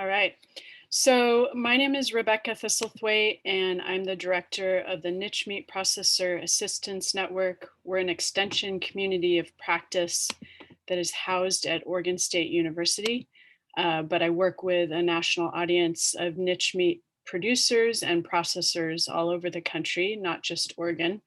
All right. So my name is Rebecca Thistlethwaite, and I'm the director of the Niche Meat Processor Assistance Network. We're an extension community of practice that is housed at Oregon State University. But I work with a national audience of niche meat producers and processors all over the country, not just Oregon.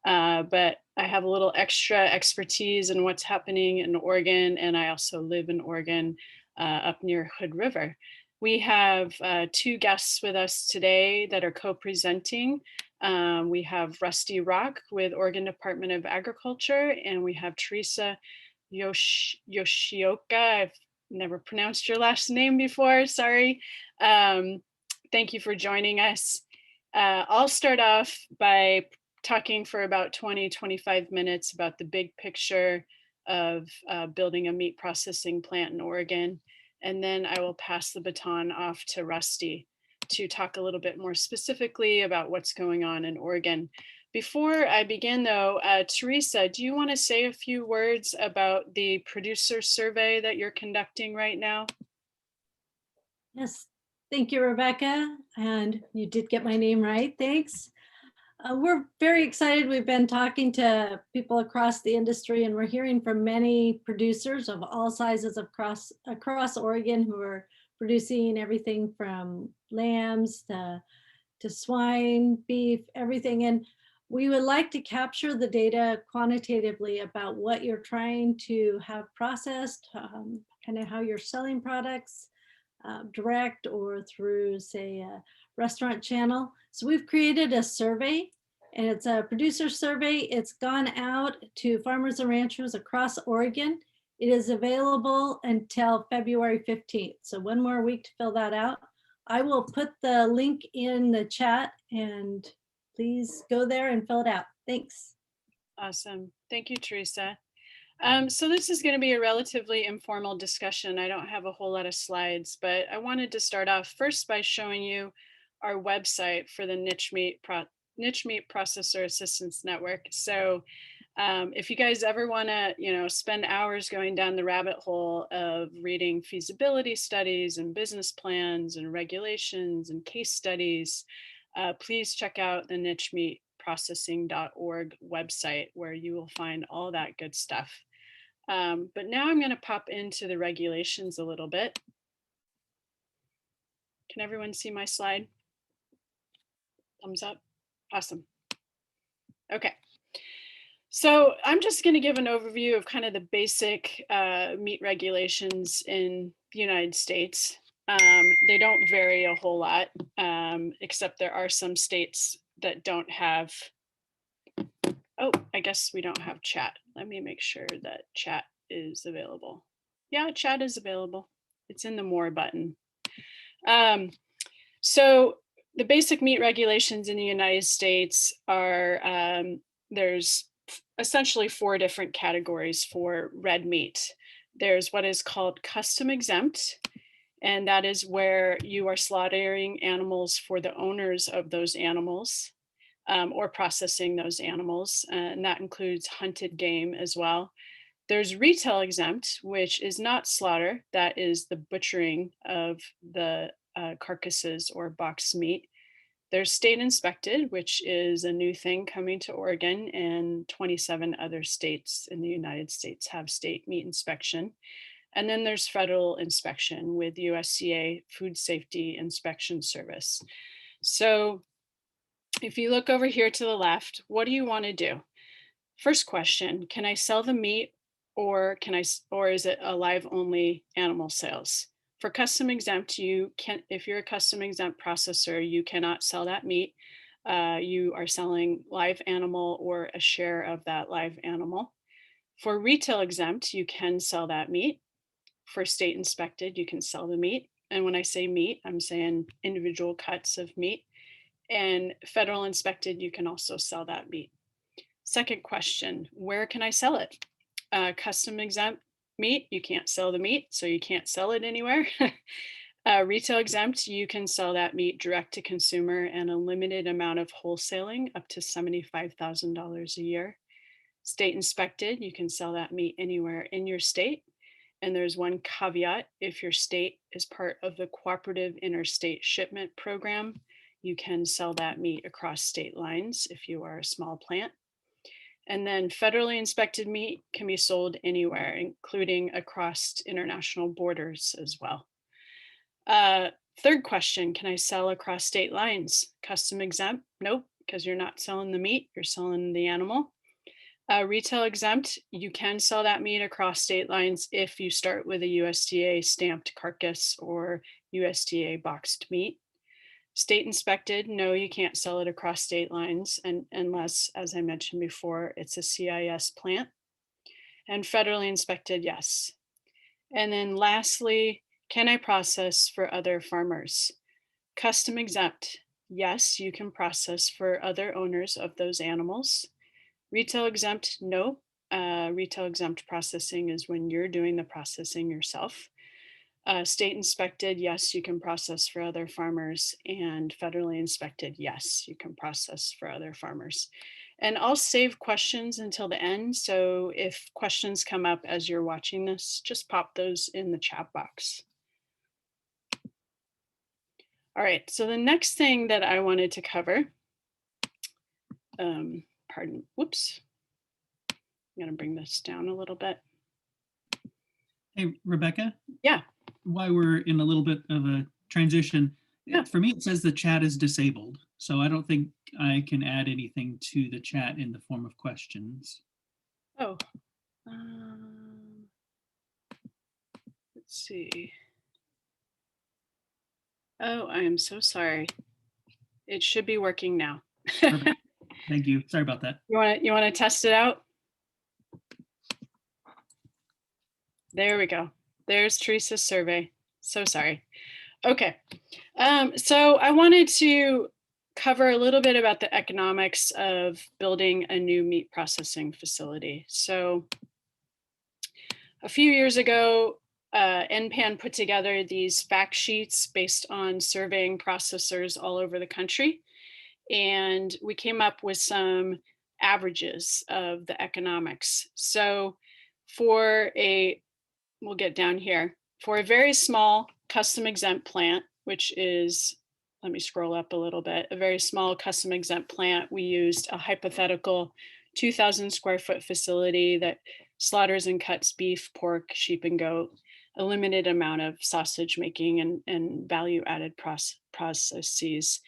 But I have a little extra expertise in what's happening in Oregon, and I also live in Oregon up near Hood River. We have two guests with us today that are co-presenting. We have Rusty Rock with Oregon Department of Agriculture, and we have Teresa Yoshioka. I've never pronounced your last name before, sorry. Thank you for joining us. I'll start off by talking for about 20-25 minutes about the big picture of building a meat processing plant in Oregon. And then I will pass the baton off to Rusty to talk a little bit more specifically about what's going on in Oregon. Before I begin though, Teresa, do you want to say a few words about the producer survey that you're conducting right now? Yes, thank you, Rebecca. And you did get my name right. Thanks. We're very excited. We've been talking to people across the industry, and we're hearing from many producers of all sizes across Oregon who are producing everything from lambs to swine, beef, everything. And we would like to capture the data quantitatively about what you're trying to have processed, kind of how you're selling products, direct or through, say, a restaurant channel. So we've created a survey, and it's a producer survey. It's gone out to farmers and ranchers across Oregon. It is available until February 15th. So one more week to fill that out. I will put the link in the chat, and please go there and fill it out. Thanks. Awesome. Thank you, Teresa. So this is going to be a relatively informal discussion. I don't have a whole lot of slides, but I wanted to start off first by showing you our website for the Niche Meat Processor Assistance Network. So if you guys ever want to, spend hours going down the rabbit hole of reading feasibility studies and business plans and regulations and case studies, please check out the nichemeatprocessing.org website, where you will find all that good stuff. But now I'm going to pop into the regulations a little bit. Can everyone see my slide? Thumbs up. Awesome. Okay. So I'm just going to give an overview of kind of the basic meat regulations in the United States. They don't vary a whole lot, except there are some states that don't have. Oh, I guess we don't have chat. Let me make sure that chat is available. Yeah, chat is available. It's in the more button. So the basic meat regulations in the United States are, there's essentially 4 different categories for red meat. There's what is called custom exempt, and that is where you are slaughtering animals for the owners of those animals. Or processing those animals, and that includes hunted game as well. There's retail exempt, which is not slaughter, that is the butchering of the carcasses or boxed meat. There's state inspected, which is a new thing coming to Oregon, and 27 other states in the United States have state meat inspection. And then there's federal inspection with USDA Food Safety Inspection Service. So if you look over here to the left, what do you want to do? First question, can I sell the meat, or is it a live only animal sales? For custom exempt, if you're a custom exempt processor, you cannot sell that meat. You are selling live animal or a share of that live animal. For retail exempt, you can sell that meat. For state inspected, you can sell the meat. And when I say meat, I'm saying individual cuts of meat. And federal inspected, you can also sell that meat. Second question, where can I sell it? Custom exempt meat, you can't sell the meat, so you can't sell it anywhere. Retail exempt, you can sell that meat direct to consumer and a limited amount of wholesaling up to $75,000 a year. State inspected, you can sell that meat anywhere in your state. And there's one caveat: if your state is part of the Cooperative Interstate Shipment Program, you can sell that meat across state lines if you are a small plant. And then federally inspected meat can be sold anywhere, including across international borders as well. Uh, Third question: can I sell across state lines? Custom exempt? Nope, because you're not selling the meat, you're selling the animal. Retail exempt: you can sell that meat across state lines if you start with a USDA stamped carcass or USDA boxed meat. State inspected: no, you can't sell it across state lines unless, as I mentioned before, it's a CIS plant. And federally inspected: yes. And then lastly, can I process for other farmers? Custom exempt: yes, you can process for other owners of those animals. Retail exempt: no. Retail exempt processing is when you're doing the processing yourself. State inspected: yes, you can process for other farmers. And federally inspected: yes, you can process for other farmers. And I'll save questions until the end. So if questions come up as you're watching this, just pop those in the chat box. All right, so the next thing that I wanted to cover, whoops, I'm gonna bring this down a little bit. Hey, Rebecca, Yeah, while we're in a little bit of a transition, Yeah. for me, it says the chat is disabled. So I don't think I can add anything to the chat in the form of questions. oh, let's see. Oh, I am so sorry. It should be working now. Perfect. Thank you. Sorry about that. You want to test it out? There we go. There's Teresa's survey. So sorry. Okay. So I wanted to cover a little bit about the economics of building a new meat processing facility. So a few years ago, NPAN put together these fact sheets based on surveying processors all over the country. And we came up with some averages of the economics. So we'll get down here, for a very small custom exempt plant, which is, let me scroll up a little bit, a very small custom exempt plant, we used a hypothetical 2,000 square foot facility that slaughters and cuts beef, pork, sheep, and goat, a limited amount of sausage making and value added processes.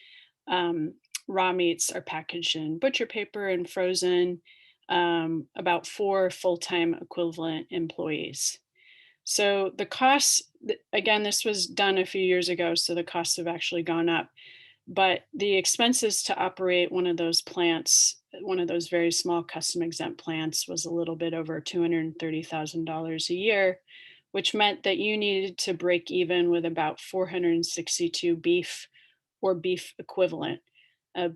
Raw meats are packaged in butcher paper and frozen, about 4 full-time equivalent employees. So the costs, again, this was done a few years ago, so the costs have actually gone up. But the expenses to operate one of those plants, one of those very small custom exempt plants, was a little bit over $230,000 a year, which meant that you needed to break even with about 462 beef or beef equivalent.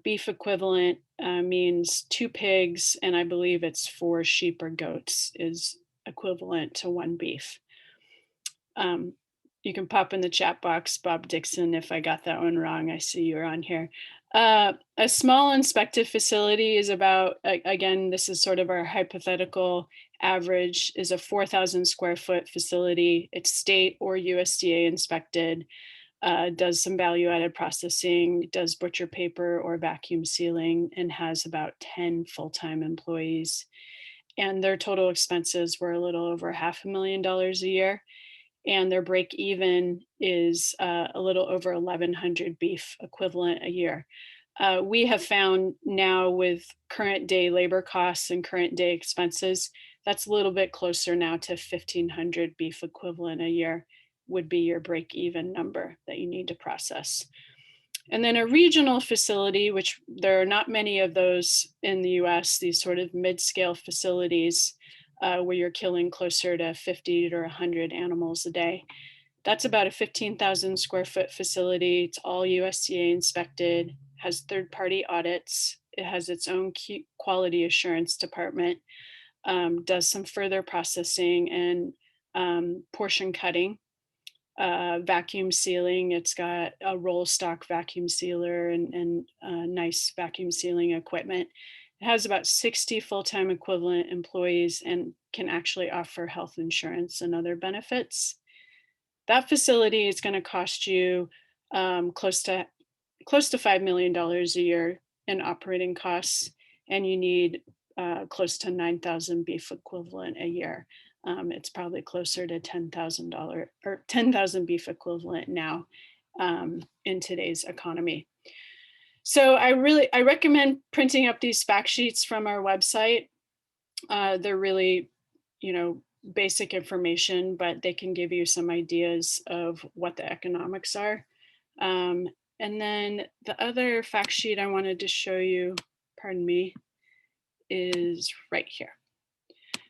Beef equivalent means 2 pigs, and I believe it's 4 sheep or goats is equivalent to 1 beef. You can pop in the chat box, Bob Dixon, if I got that one wrong. I see you're on here. A small inspected facility is about, again, this is sort of our hypothetical average, is a 4,000 square foot facility. It's state or USDA inspected, does some value added processing, does butcher paper or vacuum sealing, and has about 10 full-time employees. And their total expenses were a little over $500,000 a year. And their break even is a little over 1,100 beef equivalent a year. We have found now, with current day labor costs and current day expenses, that's a little bit closer now to 1,500 beef equivalent a year would be your break even number that you need to process. And then a regional facility, which there are not many of those in the US, these sort of mid-scale facilities, where you're killing closer to 50 to 100 animals a day. That's about a 15,000 square foot facility. It's all USDA inspected, has third-party audits. It has its own quality assurance department, does some further processing and portion cutting, vacuum sealing. It's got a roll stock vacuum sealer and nice vacuum sealing equipment. It has about 60 full-time equivalent employees and can actually offer health insurance and other benefits. That facility is going to cost you close to $5 million a year in operating costs, and you need close to 9,000 beef equivalent a year. It's probably closer to $10,000 or 10,000 beef equivalent now in today's economy. So I recommend printing up these fact sheets from our website. They're really, you know, basic information, but they can give you some ideas of what the economics are. And then the other fact sheet I wanted to show you, pardon me, is right here.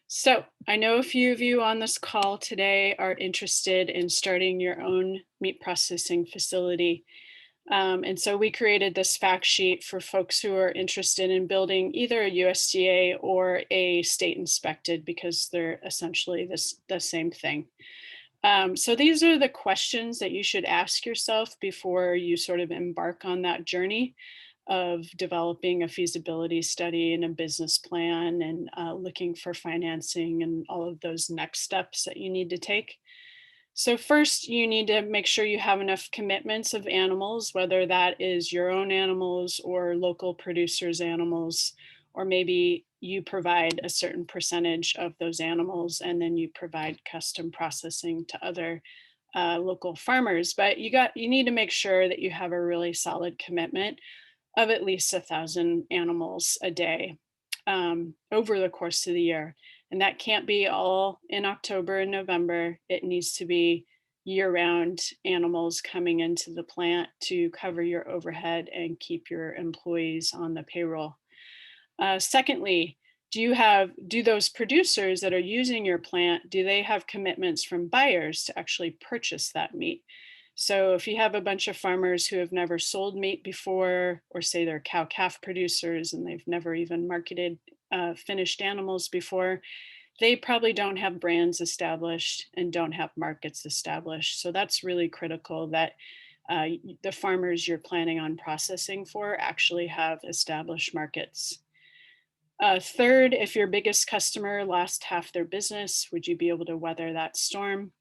So I know a few of you on this call today are interested in starting your own meat processing facility. And so we created this fact sheet for folks who are interested in building either a USDA or a state inspected, because they're essentially the same thing. So these are the questions that you should ask yourself before you sort of embark on that journey of developing a feasibility study and a business plan and looking for financing and all of those next steps that you need to take. So first, you need to make sure you have enough commitments of animals, whether that is your own animals or local producers' animals, or maybe you provide a certain percentage of those animals and then you provide custom processing to other local farmers. But you need to make sure that you have a really solid commitment of at least 1,000 animals a day over the course of the year. And that can't be all in October and November. It needs to be year-round animals coming into the plant to cover your overhead and keep your employees on the payroll. Secondly, do those producers that are using your plant, do they have commitments from buyers to actually purchase that meat? So if you have a bunch of farmers who have never sold meat before, or say they're cow-calf producers and they've never even marketed finished animals before, they probably don't have brands established and don't have markets established. So that's really critical that the farmers you're planning on processing for actually have established markets. Third, if your biggest customer lost half their business, would you be able to weather that storm?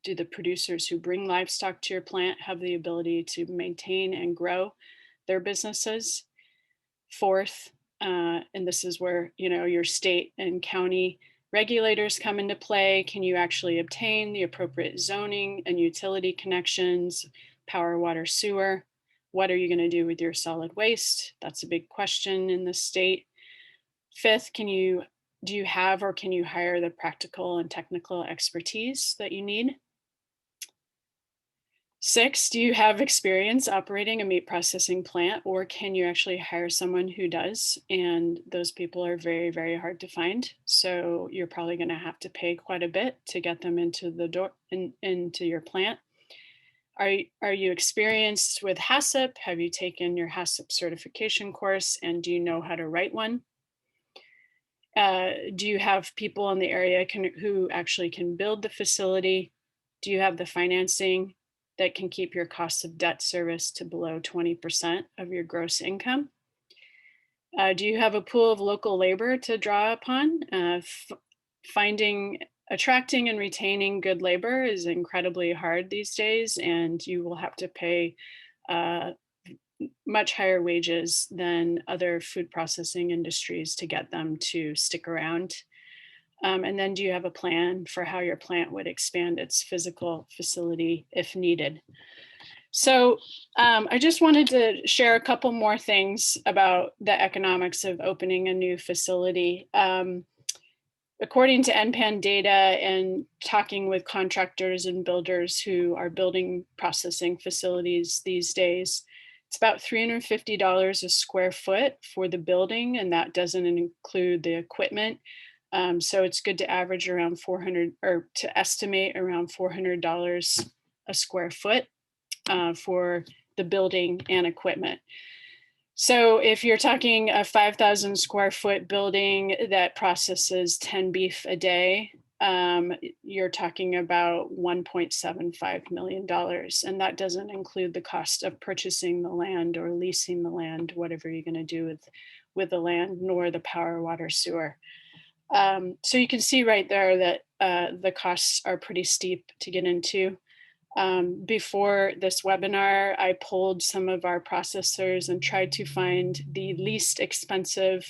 Do the producers who bring livestock to your plant have the ability to maintain and grow their businesses? Fourth, and this is where, you know, your state and county regulators come into play. Can you actually obtain the appropriate zoning and utility connections, power, water, sewer? What are you going to do with your solid waste? That's a big question in the state. Fifth, do you have or can you hire the practical and technical expertise that you need? Six, do you have experience operating a meat processing plant, or can you actually hire someone who does? And those people are very, very hard to find. So you're probably going to have to pay quite a bit to get them into the door into your plant. Are you experienced with HACCP? Have you taken your HACCP certification course, and do you know how to write one? Do you have people in the area who actually can build the facility? Do you have the financing that can keep your cost of debt service to below 20% of your gross income? Do you have a pool of local labor to draw upon? Attracting and retaining good labor is incredibly hard these days, and you will have to pay much higher wages than other food processing industries to get them to stick around. And then do you have a plan for how your plant would expand its physical facility if needed? So I just wanted to share a couple more things about the economics of opening a new facility. According to NPAN data and talking with contractors and builders who are building processing facilities these days, it's about $350 a square foot for the building, and that doesn't include the equipment. So it's good to average around 400, or to estimate around $400 a square foot for the building and equipment. So if you're talking a 5,000 square foot building that processes 10 beef a day, you're talking about $1.75 million. And that doesn't include the cost of purchasing the land or leasing the land, whatever you're going to do with the land, nor the power, water, sewer. So you can see right there that the costs are pretty steep to get into. Before this webinar, I polled some of our processors and tried to find the least expensive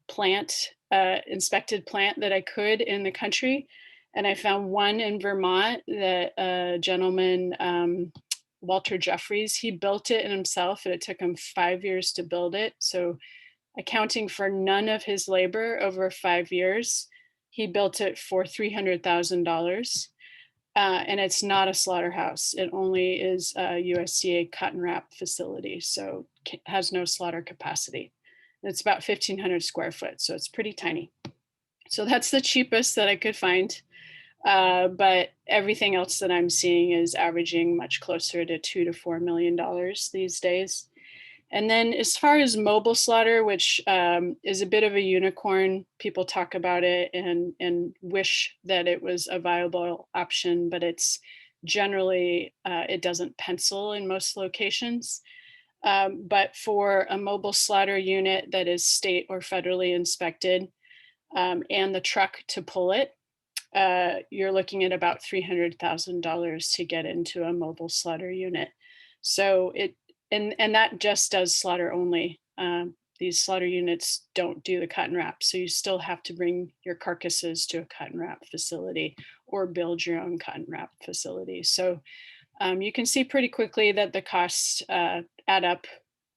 plant, inspected plant that I could in the country. And I found one in Vermont that a gentleman, Walter Jeffries, he built it himself and it took him 5 years to build it. So accounting for none of his labor over 5 years, he built it for $300,000. And it's not a slaughterhouse. It only is a USDA cut and wrap facility, so has no slaughter capacity. It's about 1,500 square foot, so it's pretty tiny. So that's the cheapest that I could find. But everything else that I'm seeing is averaging much closer to $2 to $4 million these days. And then as far as mobile slaughter, which is a bit of a unicorn, people talk about it and wish that it was a viable option, but it's generally, it doesn't pencil in most locations. But for a mobile slaughter unit that is state or federally inspected and the truck to pull it, you're looking at about $300,000 to get into a mobile slaughter unit. So and that just does slaughter only. These slaughter units don't do the cut and wrap, so you still have to bring your carcasses to a cut and wrap facility or build your own cut and wrap facility. So you can see pretty quickly that the costs add up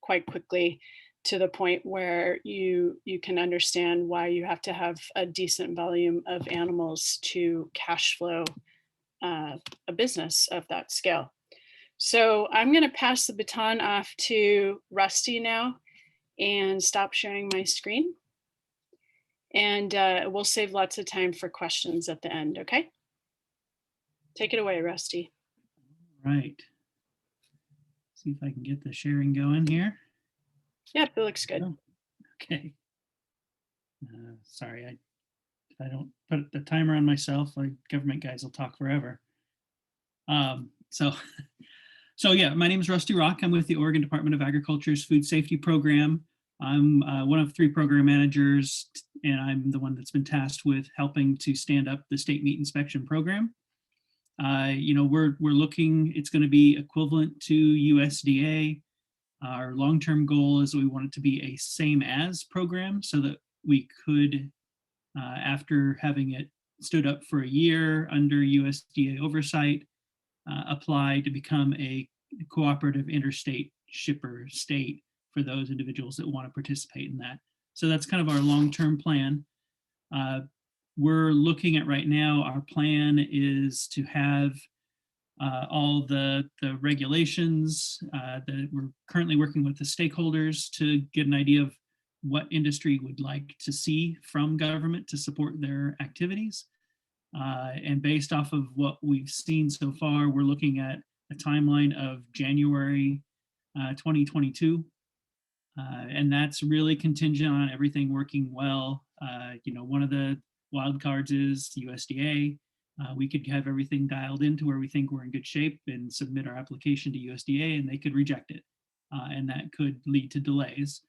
quite quickly to the point where you can understand why you have to have a decent volume of animals to cash flow a business of that scale. So I'm going to pass the baton off to Rusty now and stop sharing my screen. And we'll save lots of time for questions at the end, okay? Take it away, Rusty. Right. See if I can get the sharing going here. Yep, it looks good. Oh, okay. Sorry, if I don't put the timer on myself, like government guys will talk forever. So yeah, my name is Rusty Rock. I'm with the Oregon Department of Agriculture's Food Safety Program. I'm one of 3 program managers, and I'm the one that's been tasked with helping to stand up the state meat inspection program. We're looking, it's going to be equivalent to USDA. Our long-term goal is we want it to be a same as program so that we could, after having it stood up for a year under USDA oversight, apply to become a cooperative interstate shipper state for those individuals that want to participate in that. So that's kind of our long-term plan. We're looking at right now, our plan is to have all the regulations that we're currently working with the stakeholders to get an idea of what industry would like to see from government to support their activities. And based off of what we've seen so far, we're looking at a timeline of January 2022. And that's really contingent on everything working well. One of the wild cards is USDA. We could have everything dialed into where we think we're in good shape and submit our application to USDA and they could reject it. And that could lead to delays.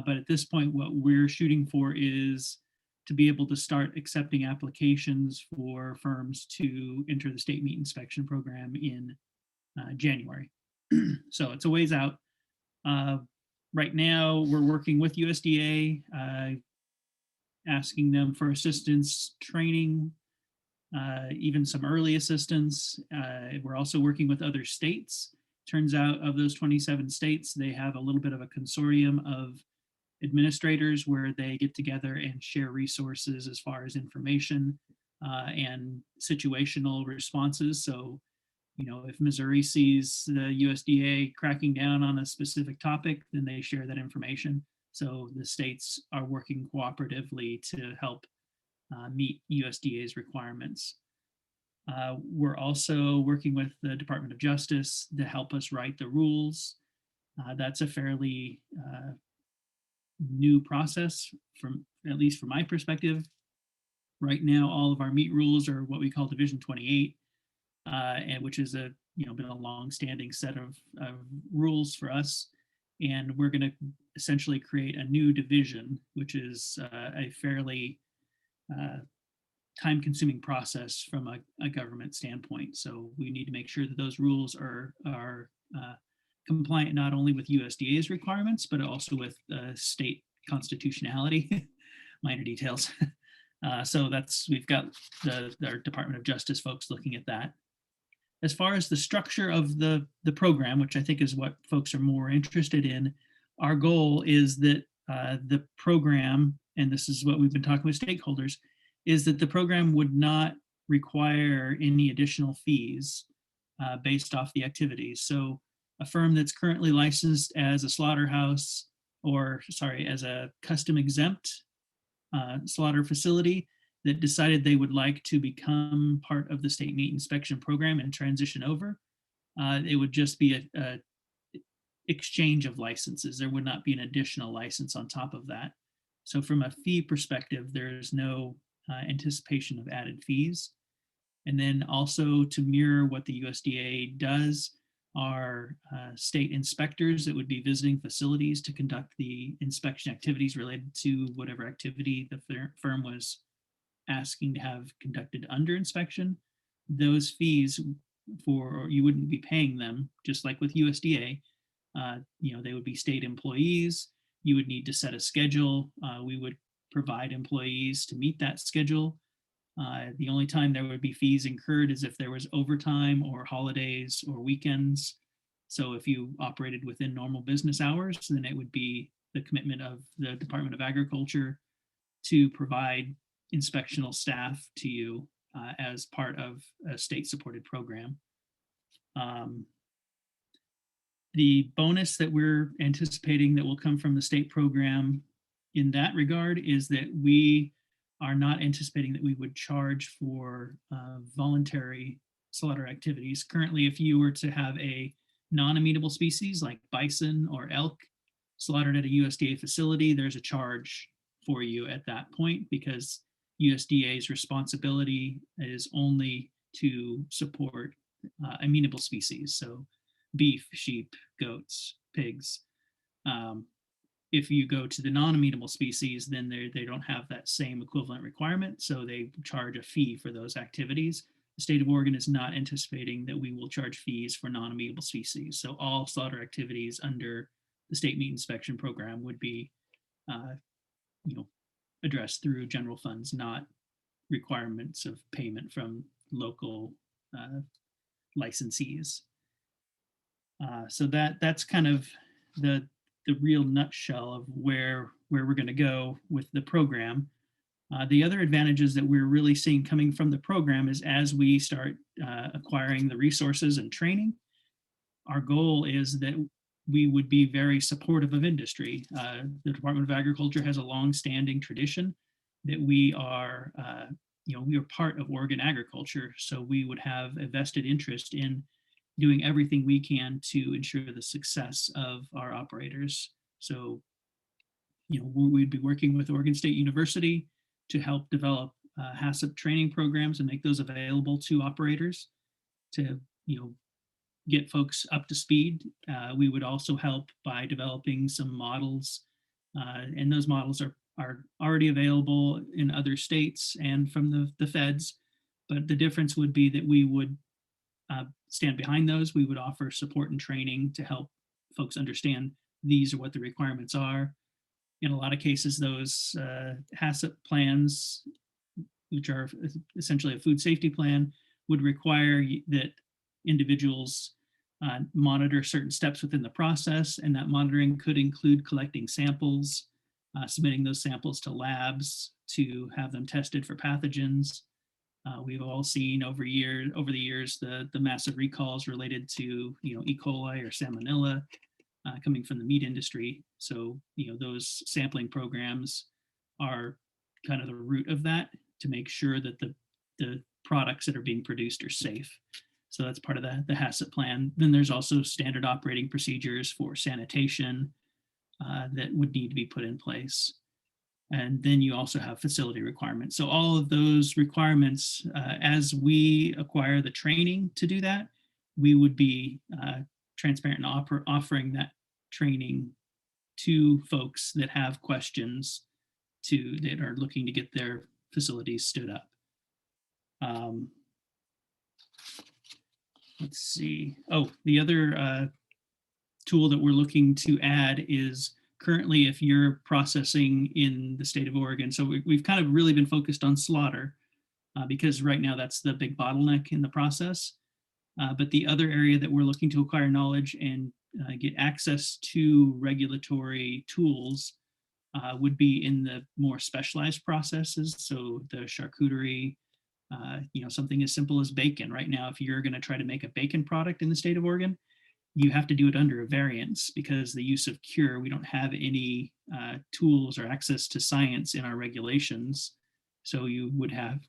But at this point, what we're shooting for is to be able to start accepting applications for firms to enter the state meat inspection program in January. So it's a ways out. Right now, we're working with USDA, asking them for assistance, training, even some early assistance. We're also working with other states. Turns out of those 27 states, they have a little bit of a consortium of administrators where they get together and share resources as far as information and situational responses. So, if Missouri sees the USDA cracking down on a specific topic, then they share that information. So the states are working cooperatively to help meet USDA's requirements. We're also working with the Department of Justice to help us write the rules. That's a fairly new process, at least from my perspective. Right now, all of our meat rules are what we call Division 28, and which is been a long-standing set of rules for us. And we're going to essentially create a new division, which is a fairly time-consuming process from a government standpoint. So we need to make sure that those rules are compliant not only with USDA's requirements, but also with state constitutionality. Minor details. So we've got our Department of Justice folks looking at that. As far as the structure of the program, which I think is what folks are more interested in, our goal is that the program, and this is what we've been talking with stakeholders, is that the program would not require any additional fees based off the activities. So a firm that's currently licensed as a slaughterhouse, or sorry, as a custom exempt slaughter facility that decided they would like to become part of the state meat inspection program and transition over, it would just be a exchange of licenses. There would not be an additional license on top of that. So from a fee perspective, there's no anticipation of added fees. And then also to mirror what the USDA does are state inspectors that would be visiting facilities to conduct the inspection activities related to whatever activity the firm was asking to have conducted under inspection. Those fees you wouldn't be paying them, just like with USDA. They would be state employees. You would need to set a schedule. We would provide employees to meet that schedule. The only time there would be fees incurred is if there was overtime or holidays or weekends. So if you operated within normal business hours, then it would be the commitment of the Department of Agriculture to provide inspectional staff to you as part of a state-supported program. The bonus that we're anticipating that will come from the state program in that regard is that we are not anticipating that we would charge for voluntary slaughter activities. Currently, if you were to have a non-amenable species like bison or elk slaughtered at a USDA facility, there's a charge for you at that point because USDA's responsibility is only to support amenable species. So beef, sheep, goats, pigs. If you go to the non-amenable species, then they don't have that same equivalent requirement, so they charge a fee for those activities. The state of Oregon is not anticipating that we will charge fees for non-amenable species. So all slaughter activities under the state meat inspection program would be, addressed through general funds, not requirements of payment from local licensees. So that's kind of the real nutshell of where we're going to go with the program. The other advantages that we're really seeing coming from the program is as we start acquiring the resources and training, our goal is that we would be very supportive of industry. The Department of Agriculture has a long-standing tradition that we are part of Oregon agriculture, so we would have a vested interest in doing everything we can to ensure the success of our operators. So, we'd be working with Oregon State University to help develop HACCP training programs and make those available to operators to, get folks up to speed. We would also help by developing some models, and those models are already available in other states and from the feds. But the difference would be that we would stand behind those. We would offer support and training to help folks understand these are what the requirements are. In a lot of cases, those HACCP plans, which are essentially a food safety plan, would require that individuals monitor certain steps within the process, and that monitoring could include collecting samples, submitting those samples to labs to have them tested for pathogens. We've all seen over the years the massive recalls related to E. coli or salmonella coming from the meat industry. So those sampling programs are kind of the root of that to make sure that the products that are being produced are safe. So that's part of the HACCP plan. Then there's also standard operating procedures for sanitation that would need to be put in place. And then you also have facility requirements. So all of those requirements, as we acquire the training to do that, we would be transparent and offering that training to folks that have questions that are looking to get their facilities stood up. Let's see. Oh, the other tool that we're looking to add is currently if you're processing in the state of Oregon. So we've kind of really been focused on slaughter because right now that's the big bottleneck in the process. But the other area that we're looking to acquire knowledge and get access to regulatory tools would be in the more specialized processes. So the charcuterie, something as simple as bacon. Right now, if you're going to try to make a bacon product in the state of Oregon, you have to do it under a variance because the use of cure, we don't have any tools or access to science in our regulations. So you would have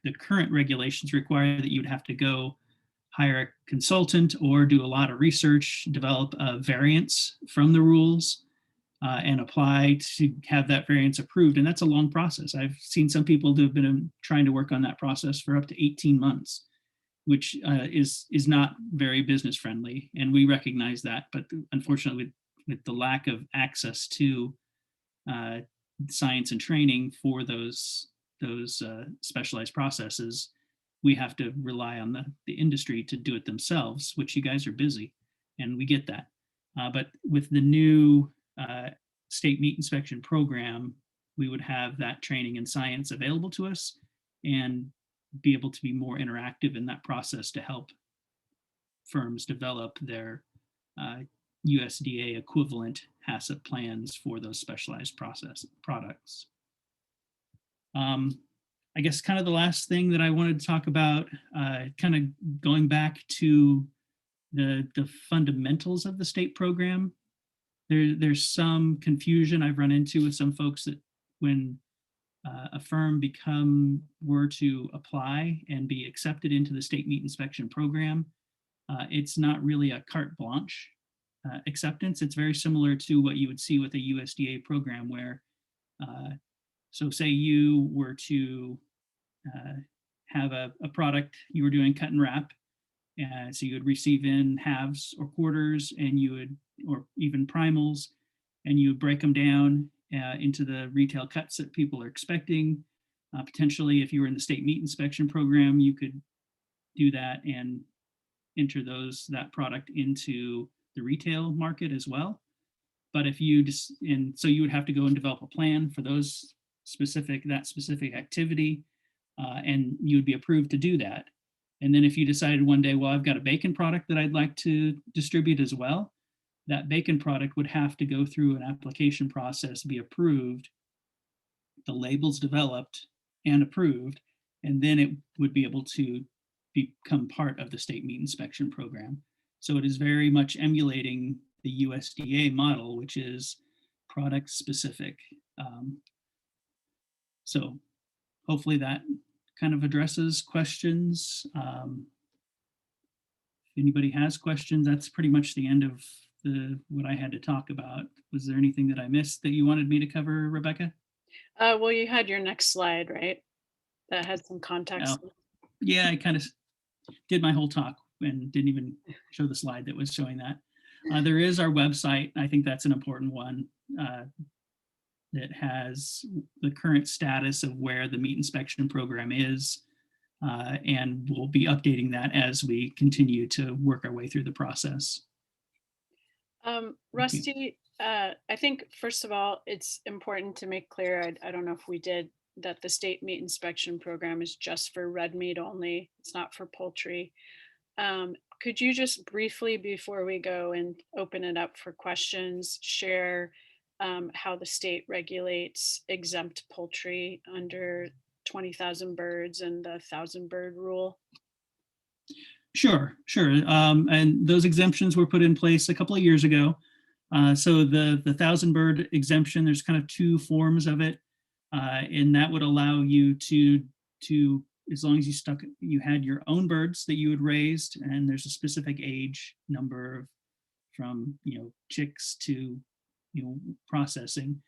the current regulations require that you'd have to go hire a consultant or do a lot of research, develop a variance from the rules and apply to have that variance approved. And that's a long process. I've seen some people who have been trying to work on that process for up to 18 months, which is not very business friendly. And we recognize that. But unfortunately, with the lack of access to science and training for those specialized processes, we have to rely on the industry to do it themselves, which you guys are busy, and we get that. But with the new state meat inspection program, we would have that training and science available to us and be able to be more interactive in that process to help firms develop their USDA equivalent HACCP plans for those specialized process products. I guess kind of the last thing that I wanted to talk about, kind of going back to the fundamentals of the state program. There's some confusion I've run into with some folks that when a firm were to apply and be accepted into the state meat inspection program, it's not really a carte blanche acceptance. It's very similar to what you would see with a USDA program where, so say you were to have a product you were doing cut and wrap, so you would receive in halves or quarters, and or even primals, and you would break them down into the retail cuts that people are expecting. Potentially, if you were in the state meat inspection program, you could do that and enter that product into the retail market as well. But if you so you would have to go and develop a plan for that specific activity, and you would be approved to do that. And then if you decided one day, well, I've got a bacon product that I'd like to distribute as well, that bacon product would have to go through an application process, be approved, the labels developed and approved, and then it would be able to become part of the state meat inspection program. So it is very much emulating the USDA model, which is product specific. So hopefully that kind of addresses questions. If anybody has questions, that's pretty much the end of what I had to talk about. Was there anything that I missed that you wanted me to cover, Rebecca? Well, you had your next slide, right? That had some context. Yeah, I kind of did my whole talk and didn't even show the slide that was showing that. There is our website. I think that's an important one that has the current status of where the meat inspection program is. And we'll be updating that as we continue to work our way through the process. Rusty, I think, first of all, it's important to make clear, I don't know if we did, that the state meat inspection program is just for red meat only. It's not for poultry. Could you just briefly, before we go and open it up for questions, share how the state regulates exempt poultry under 20,000 birds and the 1,000 bird rule? Sure. And those exemptions were put in place a couple of years ago. So the 1,000 bird exemption, there's kind of two forms of it. And that would allow you to, as long as you had your own birds that you had raised, and there's a specific age number from, chicks to, processing.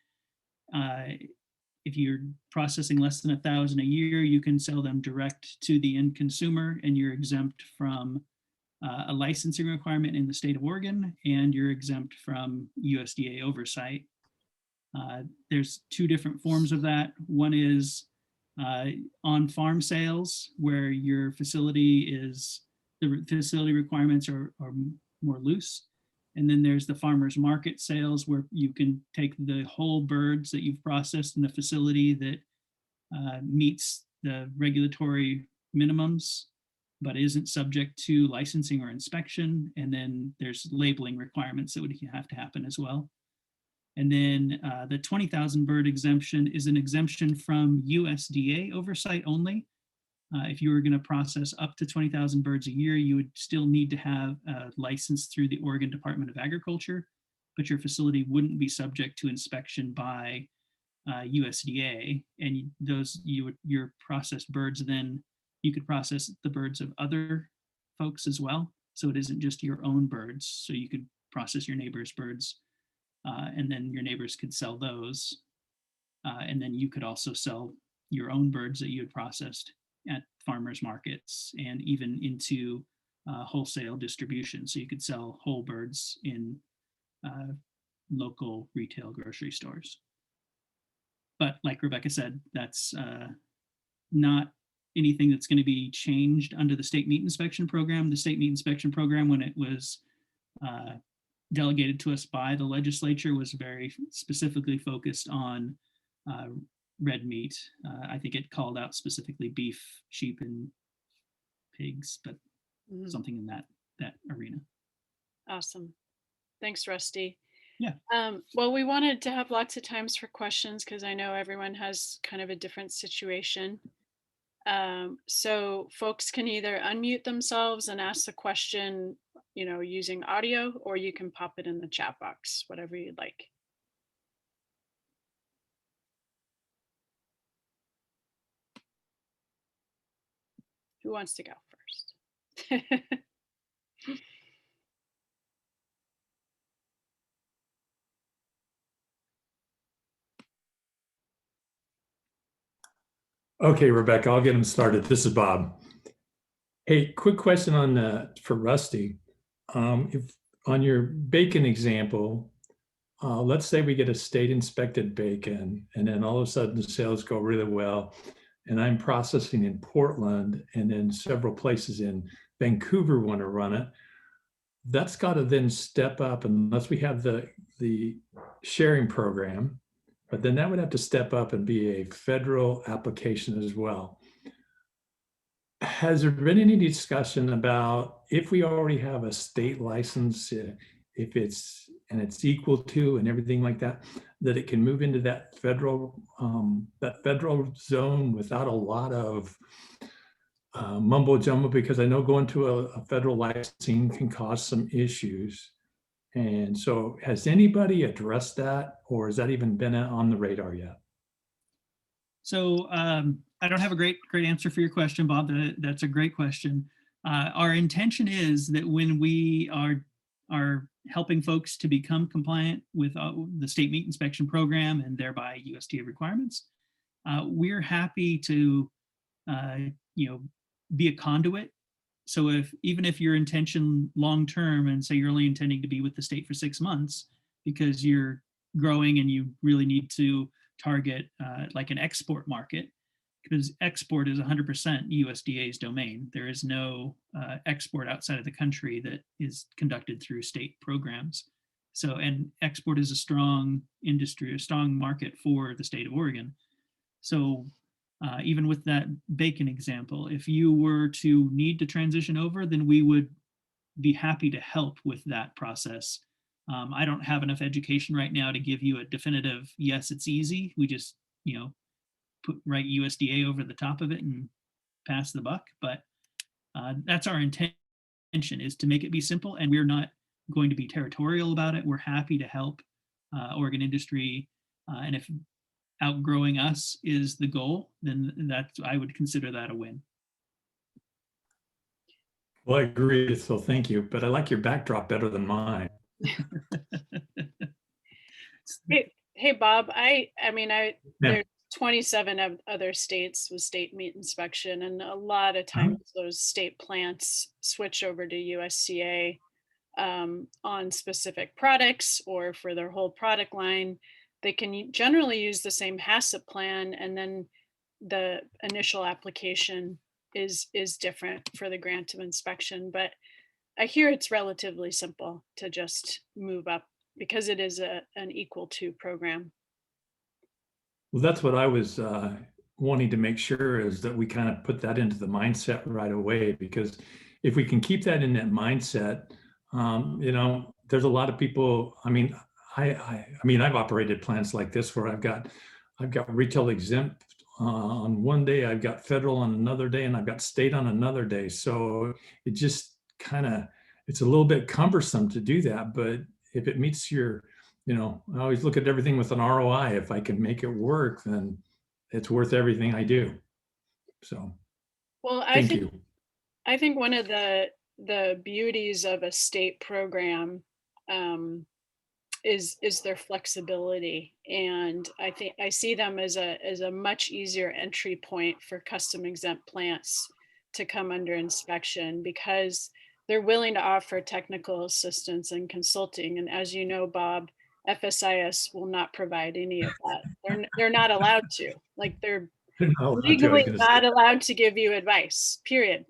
If you're processing less than 1,000 a year, you can sell them direct to the end consumer, and you're exempt from a licensing requirement in the state of Oregon, and you're exempt from USDA oversight. There's two different forms of that. One is on-farm sales, where your facility the facility requirements are more loose. And then there's the farmer's market sales, where you can take the whole birds that you've processed in the facility that meets the regulatory minimums, but isn't subject to licensing or inspection. And then there's labeling requirements that would have to happen as well. And then the 20,000 bird exemption is an exemption from USDA oversight only. If you were going to process up to 20,000 birds a year, you would still need to have a license through the Oregon Department of Agriculture, but your facility wouldn't be subject to inspection by USDA. And your processed birds, then you could process the birds of other folks as well. So it isn't just your own birds. So you could process your neighbor's birds, and then your neighbors could sell those. And then you could also sell your own birds that you had processed at farmers markets and even into wholesale distribution. So you could sell whole birds in local retail grocery stores. But like Rebecca said, that's not anything that's going to be changed under the state meat inspection program. The state meat inspection program, when it was delegated to us by the legislature, was very specifically focused on red meat. I think it called out specifically beef, sheep, and pigs, but something in that arena. Awesome. Thanks, Rusty. Yeah. Well, we wanted to have lots of times for questions because I know everyone has kind of a different situation. So folks can either unmute themselves and ask the question, using audio, or you can pop it in the chat box, whatever you'd like. Who wants to go first? Okay, Rebecca, I'll get them started. This is Bob. Hey, quick question for Rusty. If on your bacon example, let's say we get a state inspected bacon, and then all of a sudden the sales go really well, and I'm processing in Portland, and then several places in Vancouver want to run it. That's got to then step up, unless we have the sharing program, but then that would have to step up and be a federal application as well. Has there been any discussion about, if we already have a state license, if it's equal to and everything like that, that it can move into that federal zone without a lot of mumbo jumbo? Because I know going to a federal licensing can cause some issues. And so has anybody addressed that, or has that even been on the radar yet? So I don't have a great answer for your question, Bob. That's a great question. Our intention is that when we are helping folks to become compliant with the state meat inspection program and thereby USDA requirements, we're happy to be a conduit. So even if your intention long-term, and say you're only intending to be with the state for 6 months because you're growing and you really need to target like an export market, because export is 100% USDA's domain. There is no export outside of the country that is conducted through state programs. So, and export is a strong industry, a strong market for the state of Oregon. So even with that bacon example, if you were to need to transition over, then we would be happy to help with that process. I don't have enough education right now to give you a definitive, yes, it's easy. We just, write USDA over the top of it and pass the buck. But that's our intention, is to make it be simple, and we're not going to be territorial about it. We're happy to help Oregon industry. And if outgrowing us is the goal, then I would consider that a win. Well, I agree. So thank you. But I like your backdrop better than mine. Hey, Bob, Yeah. 27 of other states with state meat inspection, and a lot of times those state plants switch over to USCA on specific products or for their whole product line. They can generally use the same HACCP plan, and then the initial application is different for the grant of inspection. But I hear it's relatively simple to just move up because it is an equal to program. Well, that's what I was wanting to make sure, is that we kind of put that into the mindset right away, because if we can keep that in that mindset, there's a lot of people. I mean, I've operated plants like this where I've got retail exempt on one day, I've got federal on another day, and I've got state on another day. So it just it's a little bit cumbersome to do that. But if it meets your, I always look at everything with an ROI. If I can make it work, then it's worth everything I do. So, well, thank you. I think one of the beauties of a state program is their flexibility, and I think I see them as a much easier entry point for custom exempt plants to come under inspection, because they're willing to offer technical assistance and consulting. And as you know, Bob, FSIS will not provide any of that. They're not allowed to. Like, they're legally not allowed to give you advice, period.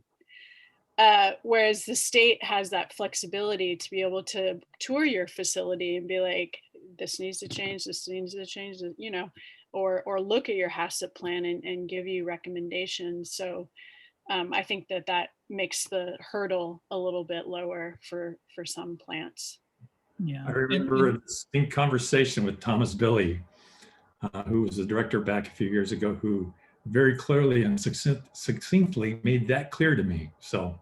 Whereas the state has that flexibility to be able to tour your facility and be like, this needs to change, this needs to change, or look at your HACCP plan and give you recommendations. So I think that makes the hurdle a little bit lower for some plants. Yeah. I remember a distinct conversation with Thomas Billy, who was the director back a few years ago, who very clearly and succinctly made that clear to me. So.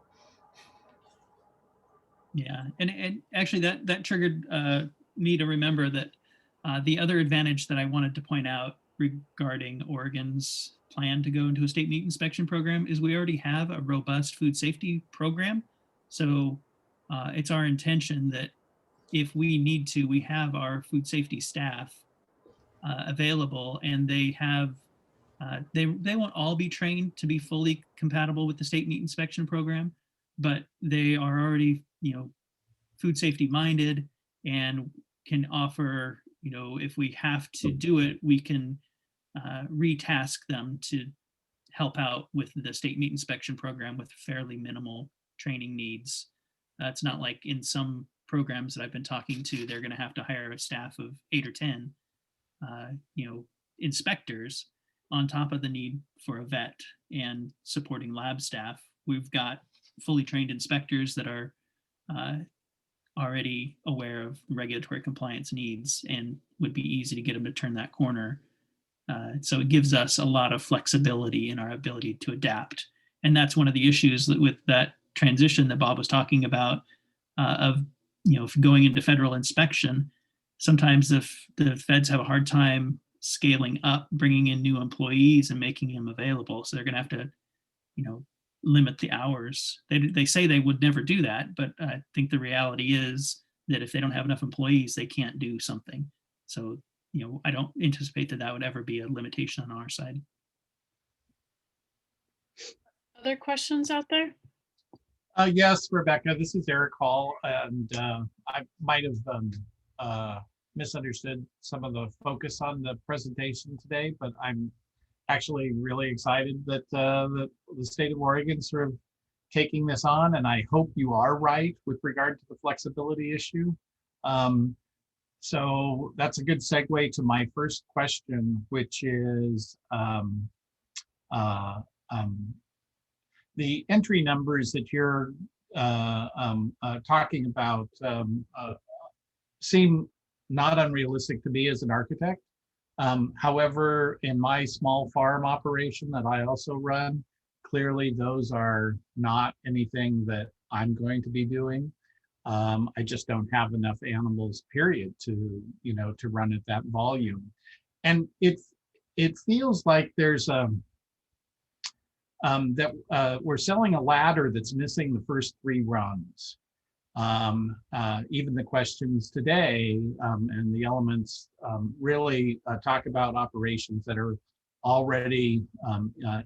Yeah, and actually that triggered me to remember that the other advantage that I wanted to point out regarding Oregon's plan to go into a state meat inspection program is we already have a robust food safety program. So it's our intention that if we need to, we have our food safety staff available, and they have they won't all be trained to be fully compatible with the state meat inspection program, but they are already food safety minded and can offer, if we have to do it, we can retask them to help out with the state meat inspection program with fairly minimal training needs. It's not like in some programs that I've been talking to, they're going to have to hire a staff of 8 or 10, inspectors on top of the need for a vet and supporting lab staff. We've got fully trained inspectors that are already aware of regulatory compliance needs and would be easy to get them to turn that corner. So it gives us a lot of flexibility in our ability to adapt. And that's one of the issues with that transition that Bob was talking about of going into federal inspection. Sometimes the feds have a hard time scaling up, bringing in new employees and making them available. So they're going to have to, limit the hours. They say they would never do that, but I think the reality is that if they don't have enough employees, they can't do something. So, I don't anticipate that would ever be a limitation on our side. Other questions out there? Yes, Rebecca, this is Eric Hall, and I might have misunderstood some of the focus on the presentation today, but I'm actually really excited that the state of Oregon sort of taking this on, and I hope you are right with regard to the flexibility issue. So that's a good segue to my first question, which is the entry numbers that you're talking about seem not unrealistic to me as an architect. However, in my small farm operation that I also run, clearly those are not anything that I'm going to be doing. I just don't have enough animals, period, to run at that volume. And it feels like there's that we're selling a ladder that's missing the first 3 rungs. Even the questions today and the elements really talk about operations that are already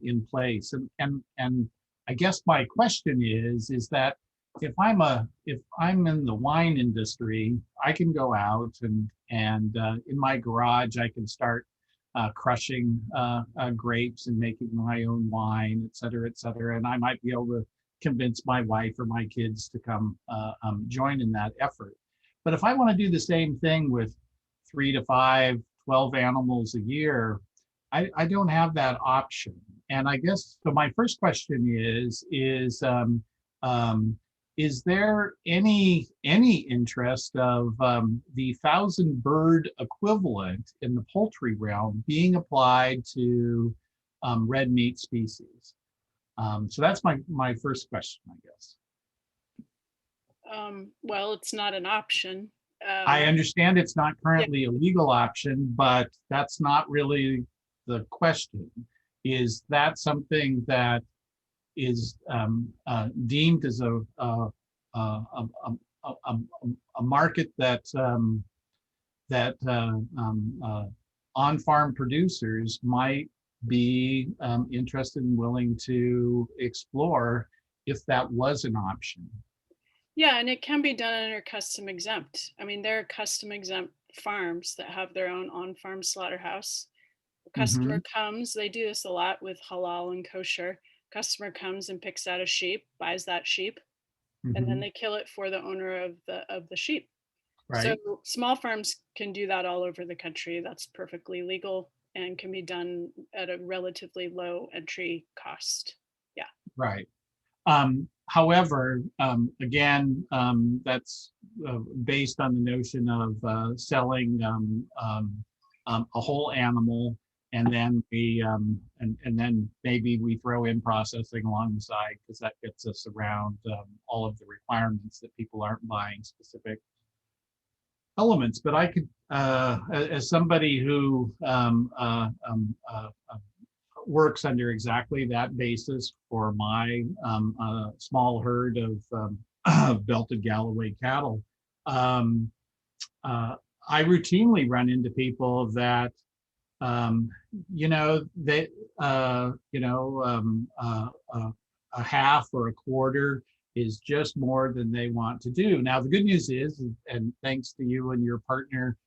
in place. And I guess my question is that if I'm in the wine industry, I can go out and in my garage I can start crushing grapes and making my own wine, et cetera, and I might be able to convince my wife or my kids to come join in that effort. But if I want to do the same thing with 3 to 5, 12 animals a year, I don't have that option. And I guess, so my first question is there any interest of the 1,000 bird equivalent in the poultry realm being applied to red meat species? So that's my first question, I guess. Well, it's not an option. I understand it's not currently a legal option, but that's not really the question. Is that something that is deemed as a market that on-farm producers might be interested and willing to explore if that was an option? Yeah, and it can be done under custom exempt. I mean, there are custom exempt farms that have their own on-farm slaughterhouse. The customer comes, they do this a lot with halal and kosher. Customer comes and picks out a sheep, buys that sheep, and then they kill it for the owner of the sheep. Right. So small farms can do that all over the country. That's perfectly legal and can be done at a relatively low entry cost. Yeah. Right. However, again, that's based on the notion of selling a whole animal, and then we and then maybe we throw in processing along the side, because that gets us around all of the requirements that people aren't buying specific elements. But I could, as somebody who works under exactly that basis for my small herd of belted Galloway cattle, I routinely run into people that a half or a quarter is just more than they want to do. Now, the good news is, and thanks to you and your partner,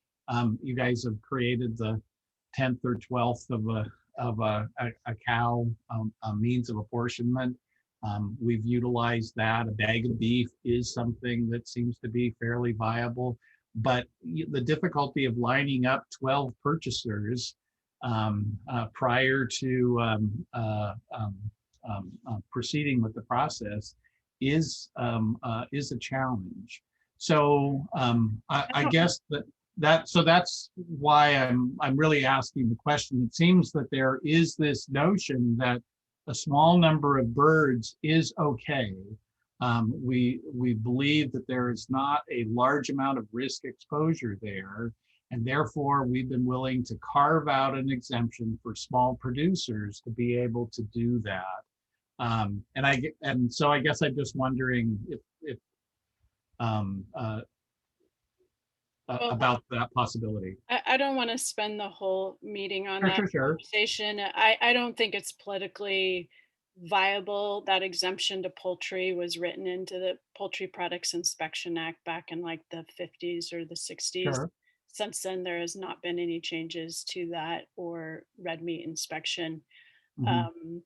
you guys have created the 10th or 12th of a cow means of apportionment. We've utilized that. A bag of beef is something that seems to be fairly viable, but the difficulty of lining up 12 purchasers prior to proceeding with the process is a challenge. So I guess so that's why I'm really asking the question. It seems that there is this notion that a small number of birds is okay. We believe that there is not a large amount of risk exposure there, and therefore we've been willing to carve out an exemption for small producers to be able to do that. And so I guess I'm just wondering if Well, about that possibility. I don't want to spend the whole meeting on that Sure. conversation. I don't think it's politically viable. That exemption to poultry was written into the Poultry Products Inspection Act back in like the 50s or the 60s. Sure. Since then, there has not been any changes to that or red meat inspection. Mhm.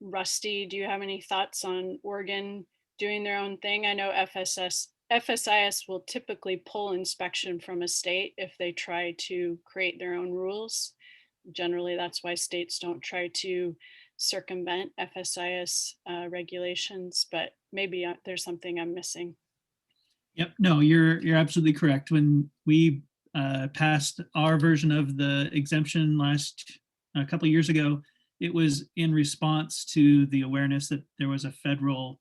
Rusty, do you have any thoughts on Oregon doing their own thing? I know FSIS will typically pull inspection from a state if they try to create their own rules. Generally, that's why states don't try to circumvent FSIS regulations, but maybe there's something I'm missing. Yep, no, you're absolutely correct. When we passed our version of the exemption a couple of years ago, it was in response to the awareness that there was a federal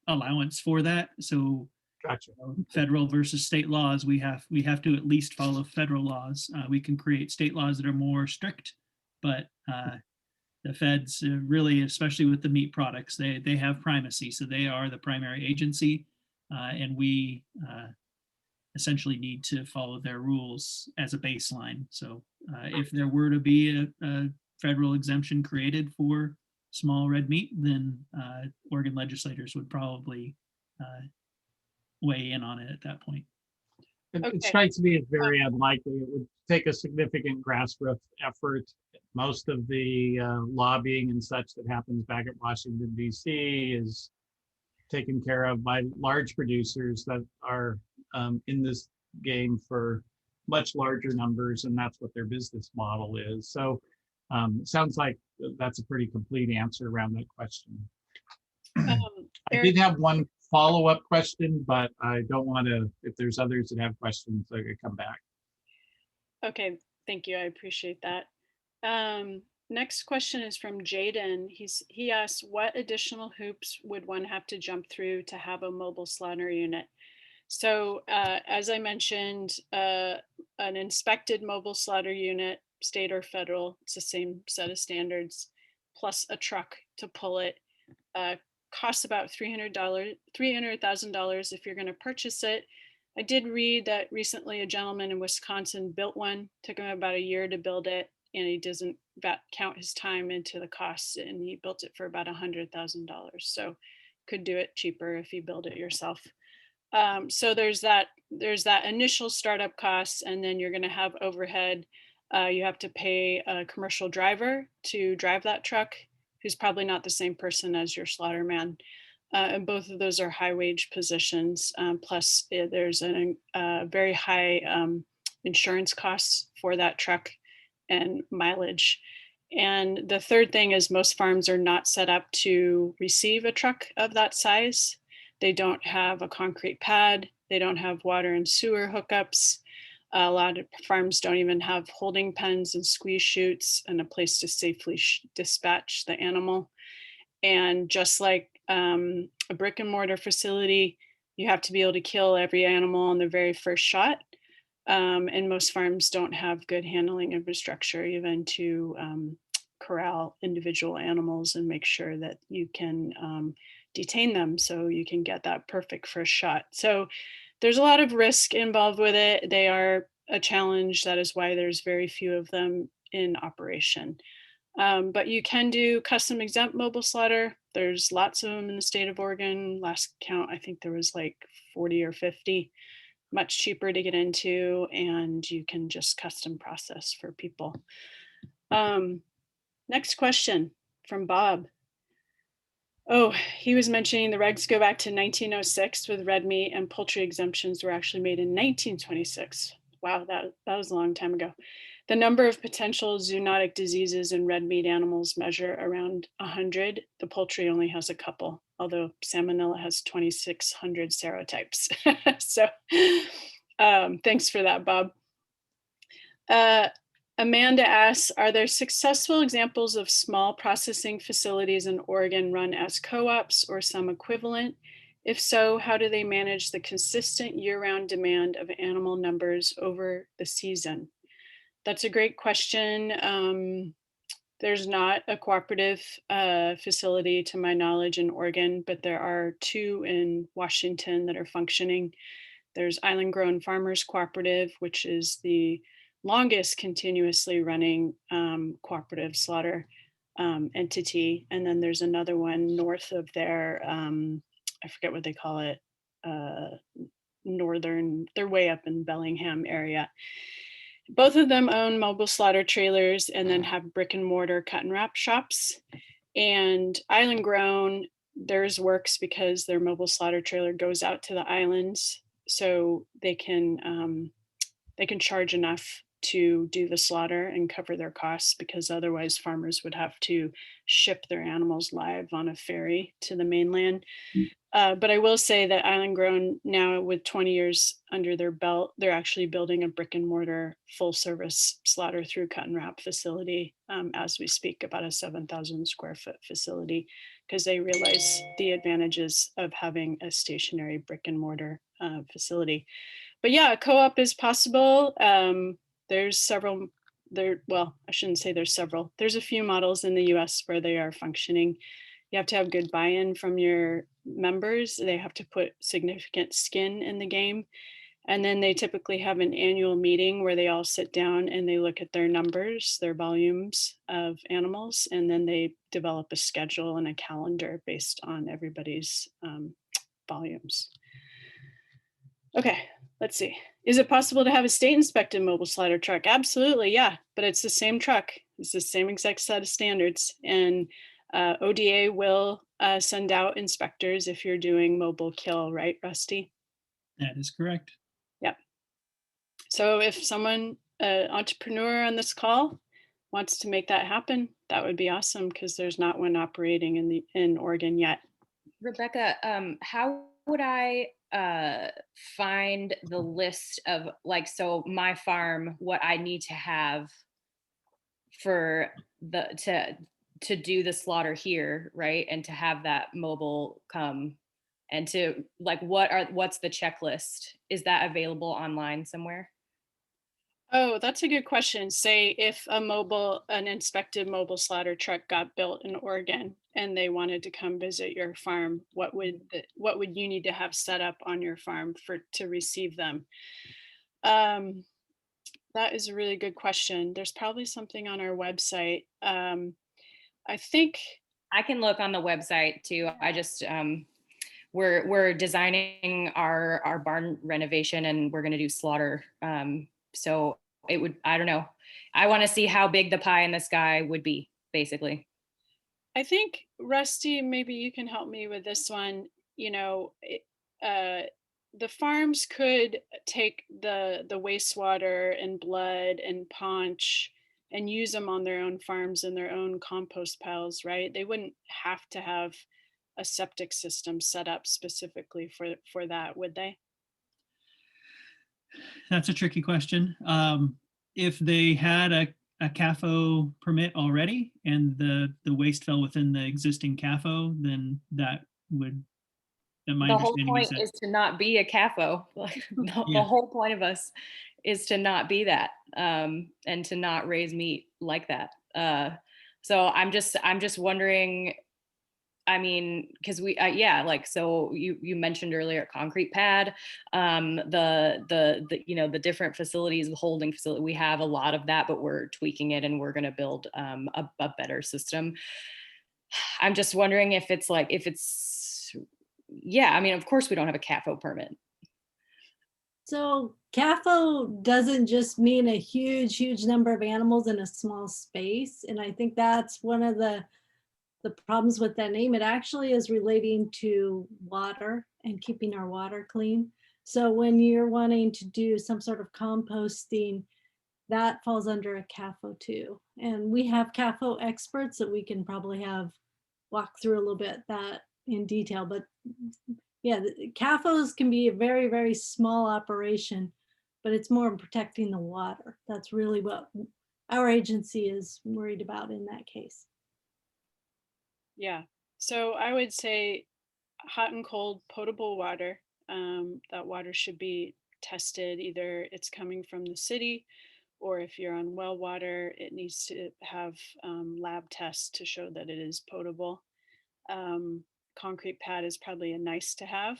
allowance for that. So Gotcha. federal versus state laws, we have to at least follow federal laws. We can create state laws that are more strict, but the feds really, especially with the meat products, they have primacy. So they are the primary agency, and we essentially need to follow their rules as a baseline. So if there were to be a federal exemption created for small red meat, then Oregon legislators would probably weigh in on it at that point. It Okay. strikes me as very unlikely. It would take a significant grassroots effort. Most of the lobbying and such that happens back at Washington, D.C. is taken care of by large producers that are in this game for much larger numbers, and that's what their business model is. So it sounds like that's a pretty complete answer around that question. I Eric, did have one follow-up question, but I don't want to, if there's others that have questions, I could come back. okay, thank you. I appreciate that. Next question is from Jaden. He asks, what additional hoops would one have to jump through to have a mobile slaughter unit? So as I mentioned, an inspected mobile slaughter unit, state or federal, it's the same set of standards, plus a truck to pull it, costs about $300,000 if you're going to purchase it. I did read that recently a gentleman in Wisconsin built one, took him about a year to build it, and he doesn't count his time into the costs, and he built it for about $100,000. So could do it cheaper if you build it yourself. So there's that initial startup costs, and then you're going to have overhead. You have to pay a commercial driver to drive that truck, who's probably not the same person as your slaughter man. And both of those are high wage positions. Plus there's a very high insurance costs for that truck and mileage. And the third thing is most farms are not set up to receive a truck of that size. They don't have a concrete pad. They don't have water and sewer hookups. A lot of farms don't even have holding pens and squeeze chutes and a place to safely dispatch the animal. And just like a brick and mortar facility, you have to be able to kill every animal on the very first shot. And most farms don't have good handling infrastructure even to corral individual animals and make sure that you can detain them so you can get that perfect first shot. So there's a lot of risk involved with it. They are a challenge. That is why there's very few of them in operation. But you can do custom exempt mobile slaughter. There's lots of them in the state of Oregon. Last count, I think there was like 40 or 50, much cheaper to get into, and you can just custom process for people. Next question from Bob. Oh, he was mentioning the regs go back to 1906 with red meat, and poultry exemptions were actually made in 1926. Wow, that was a long time ago. The number of potential zoonotic diseases in red meat animals measure around 100. The poultry only has a couple, although salmonella has 2,600 serotypes. So thanks for that, Bob. Amanda asks, are there successful examples of small processing facilities in Oregon run as co-ops or some equivalent? If so, how do they manage the consistent year-round demand of animal numbers over the season? That's a great question. There's not a cooperative facility to my knowledge in Oregon, but there are two in Washington that are functioning. There's Island Grown Farmers Cooperative, which is the longest continuously running cooperative slaughter entity. And then there's another one north of there. I forget what they call it. Northern, they're way up in Bellingham area. Both of them own mobile slaughter trailers and then have brick and mortar cut and wrap shops. And Island Grown, theirs works because their mobile slaughter trailer goes out to the islands, so they can charge enough to do the slaughter and cover their costs, because otherwise farmers would have to ship their animals live on a ferry to the mainland. But I will say that Island Grown now, with 20 years under their belt, they're actually building a brick and mortar full service slaughter through cut and wrap facility as we speak, about a 7,000 square foot facility, because they realize the advantages of having a stationary brick and mortar facility. But yeah, a co-op is possible. There's several, well, I shouldn't say there's several. There's a few models in the US where they are functioning. You have to have good buy-in from your members. They have to put significant skin in the game. And then they typically have an annual meeting where they all sit down and they look at their numbers, their volumes of animals, and then they develop a schedule and a calendar based on everybody's volumes. Okay, let's see. Is it possible to have a state inspected mobile slaughter truck? Absolutely, yeah, but it's the same truck. It's the same exact set of standards. And ODA will send out inspectors if you're doing mobile kill, right, Rusty? That is correct. Yep. So if someone, entrepreneur on this call wants to make that happen, that would be awesome because there's not one operating in Oregon yet. Rebecca, how would I find the list of, like, so my farm, what I need to have for to do the slaughter here, right? And to have that mobile come and to, like, what's the checklist? Is that available online somewhere? Oh, that's a good question. Say if an inspected mobile slaughter truck got built in Oregon and they wanted to come visit your farm, what would you need to have set up on your farm to receive them? That is a really good question. There's probably something on our website. I think, I can look on the website too. I just we're designing our barn renovation and we're going to do slaughter. So it would, I don't know. I want to see how big the pie in the sky would be, basically. I think Rusty, maybe you can help me with this one. You know, the farms could take the wastewater and blood and paunch and use them on their own farms and their own compost piles, right? They wouldn't have to have a septic system set up specifically for that, would they? That's a tricky question. If they had a CAFO permit already and the waste fell within the existing CAFO, then that my The whole understanding is point that, is to not be a CAFO. Like, the yeah, whole point of us is to not be that, and to not raise meat like that. So I'm just wondering. I mean, because we, yeah, like, so you mentioned earlier concrete pad, the different facilities, the holding facility. We have a lot of that, but we're tweaking it and we're going to build a better system. I'm just wondering if it's, yeah. I mean, of course we don't have a CAFO permit. So CAFO doesn't just mean a huge number of animals in a small space. And I think that's one of the problems with that name. It actually is relating to water and keeping our water clean. So when you're wanting to do some sort of composting, that falls under a CAFO too. And we have CAFO experts that we can probably have walk through a little bit that in detail. But yeah, CAFOs can be a very small operation, but it's more in protecting the water. That's really what our agency is worried about in that case. Yeah. So I would say hot and cold potable water. That water should be tested. Either it's coming from the city, or if you're on well water, it needs to have lab tests to show that it is potable. Concrete pad is probably a nice to have.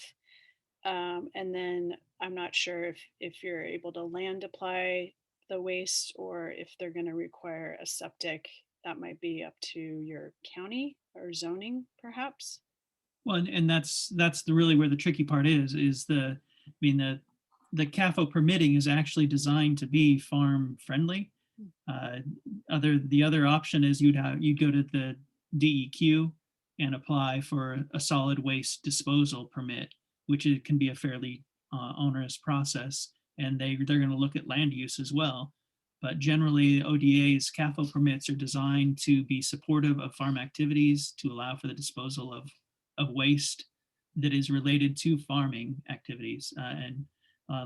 And then I'm not sure if you're able to land apply the waste or if they're going to require a septic. That might be up to your county or zoning, perhaps. well, and that's really where the tricky part is I mean, the CAFO permitting is actually designed to be farm friendly. The other option is you'd go to the DEQ and apply for a solid waste disposal permit, which can be a fairly onerous process, and they're going to look at land use as well. But generally, ODA's CAFO permits are designed to be supportive of farm activities, to allow for the disposal of waste that is related to farming activities. And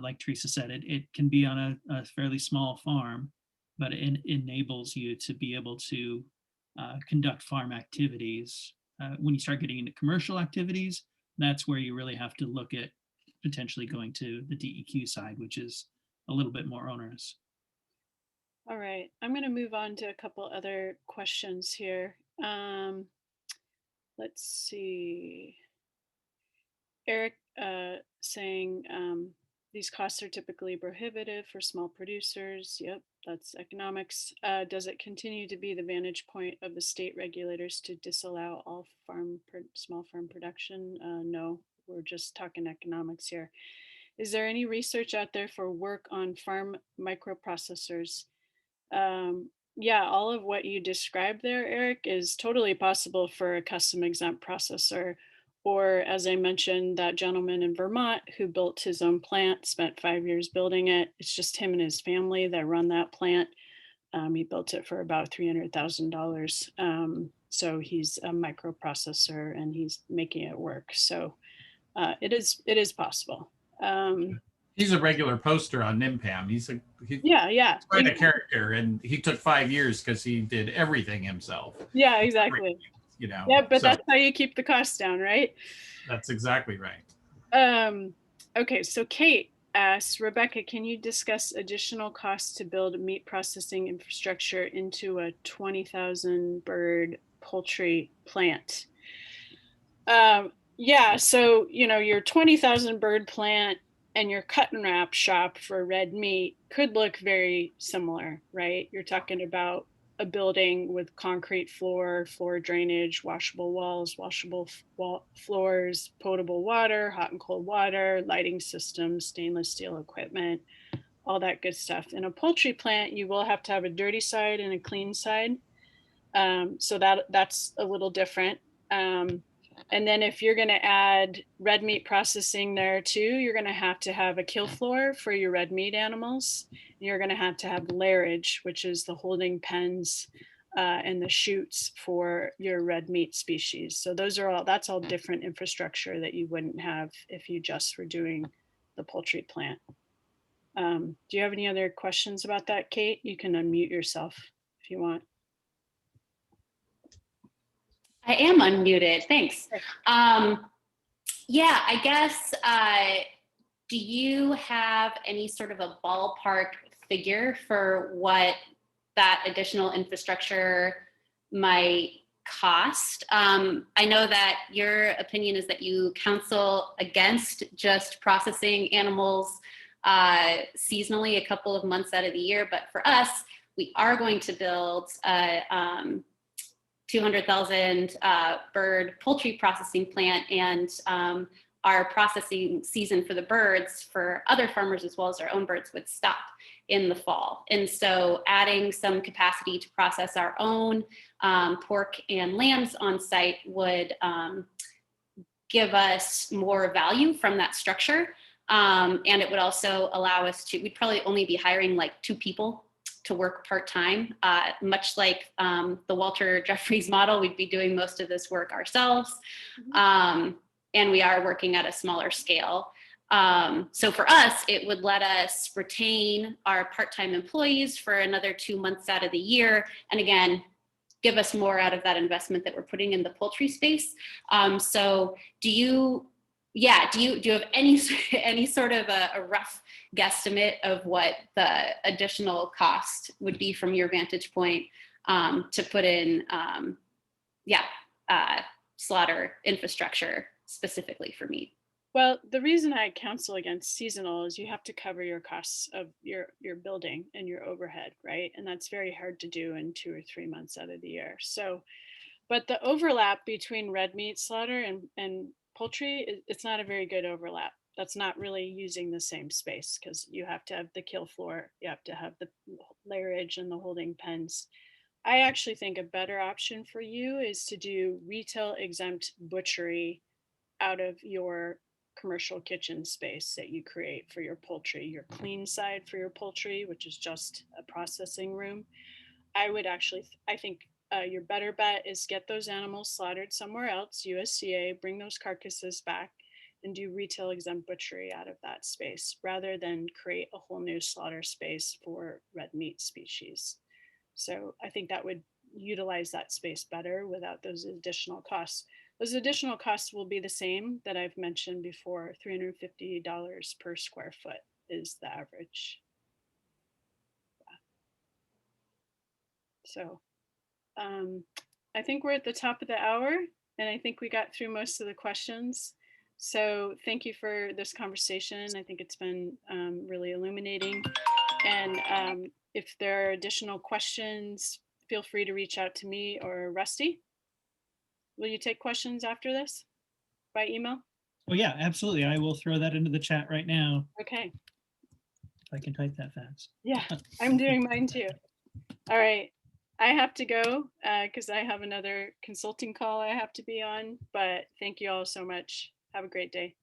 like Teresa said, it can be on a fairly small farm, but it enables you to be able to conduct farm activities. When you start getting into commercial activities, that's where you really have to look at potentially going to the DEQ side, which is a little bit more onerous. All right, I'm going to move on to a couple other questions here. Let's see. Eric saying These costs are typically prohibitive for small producers. Yep, that's economics. Does it continue to be the vantage point of the state regulators to disallow all small farm production? No, we're just talking economics here. Is there any research out there for work on farm microprocessors? Yeah, all of what you described there, Eric, is totally possible for a custom exempt processor. Or, as I mentioned, that gentleman in Vermont who built his own plant, spent 5 years building it. It's just him and his family that run that plant. He built it for about $300,000. So he's a microprocessor and he's making it work. So it is possible. He's a regular poster on NIMPAM. He's Yeah. quite a character, and he took 5 years because he did everything himself. Yeah, exactly. You know. Yeah, but so that's how you keep the costs down, right? that's exactly right. Okay, so Kate asks, Rebecca, can you discuss additional costs to build meat processing infrastructure into a 20,000 bird poultry plant? Yeah, so your 20,000 bird plant and your cut and wrap shop for red meat could look very similar, right? You're talking about a building with concrete floor drainage, washable walls, washable floors, potable water, hot and cold water, lighting systems, stainless steel equipment, all that good stuff. In a poultry plant, you will have to have a dirty side and a clean side. So that's a little different. And then if you're going to add red meat processing there too, you're going to have a kill floor for your red meat animals. You're going to have lairage, which is the holding pens and the chutes for your red meat species. So that's all different infrastructure that you wouldn't have if you just were doing the poultry plant. Do you have any other questions about that, Kate? You can unmute yourself if you want. I am unmuted. Thanks. Yeah, I guess, do you have any sort of a ballpark figure for what that additional infrastructure might cost? I know that your opinion is that you counsel against just processing animals seasonally a couple of months out of the year, but for us, we are going to build a 200,000 bird poultry processing plant, and our processing season for the birds for other farmers as well as our own birds would stop in the fall. And so adding some capacity to process our own pork and lambs on site would give us more value from that structure. And it would also allow us to, we'd probably only be hiring like 2 people to work part-time, much like the Walter Jeffries model. We'd be doing most of this work ourselves. And we are working at a smaller scale. So for us, it would let us retain our part-time employees for another 2 months out of the year. And again, give us more out of that investment that we're putting in the poultry space. So do you have any sort of a rough guesstimate of what the additional cost would be from your vantage point to put in slaughter infrastructure specifically for meat? Well, the reason I counsel against seasonal is you have to cover your costs of your building and your overhead, right? And that's very hard to do in 2 or 3 months out of the year. So, but the overlap between red meat slaughter and poultry, it's not a very good overlap. That's not really using the same space because you have to have the kill floor, you have to have the lairage and the holding pens. I actually think a better option for you is to do retail exempt butchery out of your commercial kitchen space that you create for your poultry, your clean side for your poultry, which is just a processing room. I think your better bet is get those animals slaughtered somewhere else, USDA, bring those carcasses back and do retail exempt butchery out of that space rather than create a whole new slaughter space for red meat species. So I think that would utilize that space better without those additional costs. Those additional costs will be the same that I've mentioned before. $350 per square foot is the average. So I think we're at the top of the hour, and I think we got through most of the questions. So thank you for this conversation. I think it's been really illuminating. And if there are additional questions, feel free to reach out to me or Rusty. Will you take questions after this by email? Oh yeah, absolutely. I will throw that into the chat right now. Okay. If I can type that fast. Yeah, I'm doing mine too. All right. I have to go because I have another consulting call I have to be on, but thank you all so much. Have a great day.